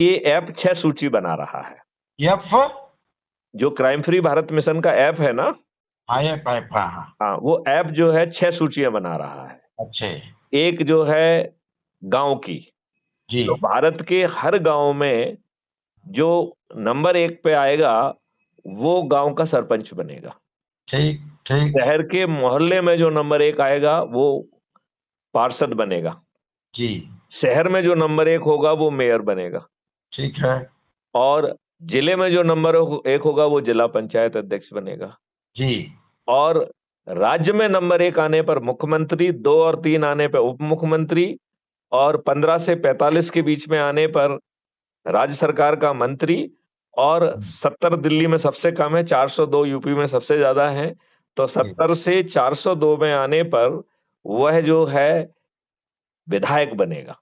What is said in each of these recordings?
ये ऐप 6 सूची बना रहा है। एफ जो क्राइम फ्री भारत मिशन का ऐप है ना, ऐप हाँ। हाँ, वो ऐप जो है 6 सूचियां बना रहा है। अच्छा एक जो है गांव की, जी। तो भारत के हर गांव में जो नंबर 1 पे आएगा वो गांव का सरपंच बनेगा। ठीक ठीक। शहर के मोहल्ले में जो नंबर 1 आएगा वो पार्षद बनेगा। जी शहर में जो नंबर 1 होगा वो मेयर बनेगा। ठीक है। और जिले में जो नंबर 1 होगा वो जिला पंचायत अध्यक्ष बनेगा। जी और राज्य में नंबर 1 आने पर मुख्यमंत्री, 2 और 3 आने पर उप मुख्यमंत्री, और 15 से 45 के बीच में आने पर राज्य सरकार का मंत्री, और 70 दिल्ली में सबसे कम है, 402 यूपी में सबसे ज्यादा है, तो 70 से 402 में आने पर वह जो है विधायक बनेगा।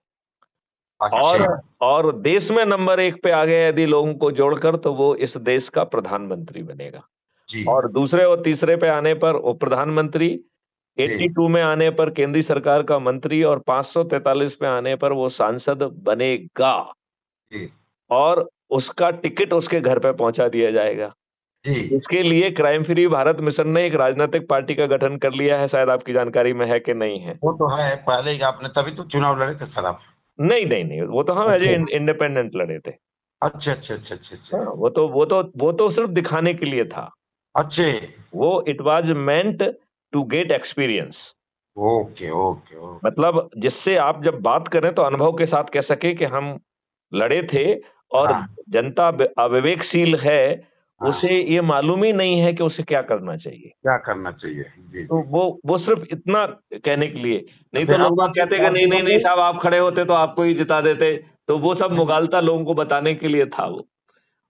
और अच्छा और देश में नंबर 1 पे आ गए यदि लोगों को जोड़कर, तो वो इस देश का प्रधानमंत्री बनेगा। जी और दूसरे और तीसरे पे आने पर उप प्रधानमंत्री, जी 82 में आने पर केंद्रीय सरकार का मंत्री, और 543 में आने पर वो सांसद बनेगा। जी और उसका टिकट उसके घर पे पहुंचा दिया जाएगा। जी। इसके लिए क्राइम फ्री भारत मिशन ने एक राजनीतिक पार्टी का गठन कर लिया है, शायद आपकी जानकारी में है कि नहीं है। वो तो है, पहले ही आपने तभी तो चुनाव लड़े थे सर आप। नहीं नहीं नहीं, वो तो हम एज ए अच्छा इंडिपेंडेंट लड़े थे। अच्छा अच्छा अच्छा अच्छा अच्छा। हाँ, वो तो सिर्फ दिखाने के लिए था। अच्छे। वो it was meant to get experience. Okay okay okay. मतलब जिससे आप जब बात करें तो अनुभव के साथ कह सके कि हम लड़े थे। और हाँ जनता अविवेकशील है, हाँ। उसे ये मालूम ही नहीं है कि उसे क्या करना चाहिए। क्या करना चाहिए। जी तो जी। वो सिर्फ इतना कहने के लिए। नहीं फिर तो लोग आप बात आपकी कहते कि नहीं पार्टी नहीं बन नहीं गई। साहब, आप खड़े होते तो आपको ही जिता देते। तो वो सब मुगालता लोगों को बताने के लिए था वो।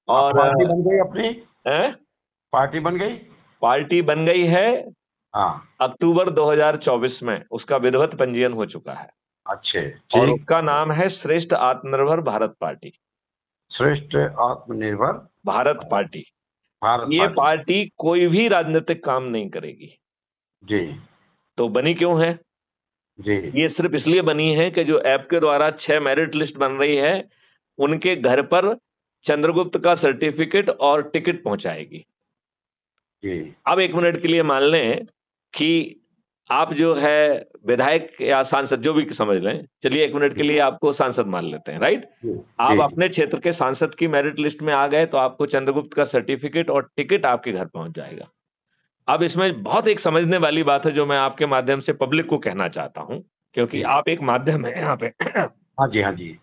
आप और पार्टी बन गई अपनी। हैं? पार्टी बन गई। पार्टी बन गई है। हाँ। अक्टूबर 2024 में उसका विधिवत पंजीयन हो चुका है। अच्छे और ठीक। उसका नाम है श्रेष्ठ आत्मनिर्भर भारत पार्टी। श्रेष्ठ आत्मनिर्भर भारत पार्टी। भारत ये पार्टी। पार्टी कोई भी राजनीतिक काम नहीं करेगी। जी तो बनी क्यों है? जी ये सिर्फ इसलिए बनी है कि जो ऐप के द्वारा 6 मेरिट लिस्ट बन रही है, उनके घर पर चंद्रगुप्त का सर्टिफिकेट और टिकट पहुंचाएगी। जी। अब 1 मिनट के लिए मान लें कि आप जो है विधायक या सांसद जो भी समझ लें, चलिए 1 मिनट के लिए आपको सांसद मान लेते हैं, राइट? जी आप जी अपने क्षेत्र के सांसद की मेरिट लिस्ट में आ गए तो आपको चंद्रगुप्त का सर्टिफिकेट और टिकट आपके घर पहुंच जाएगा। अब इसमें बहुत एक समझने वाली बात है जो मैं आपके माध्यम से पब्लिक को कहना चाहता हूं, क्योंकि जी। आप एक माध्यम है यहाँ पे। हाँ जी हाँ जी।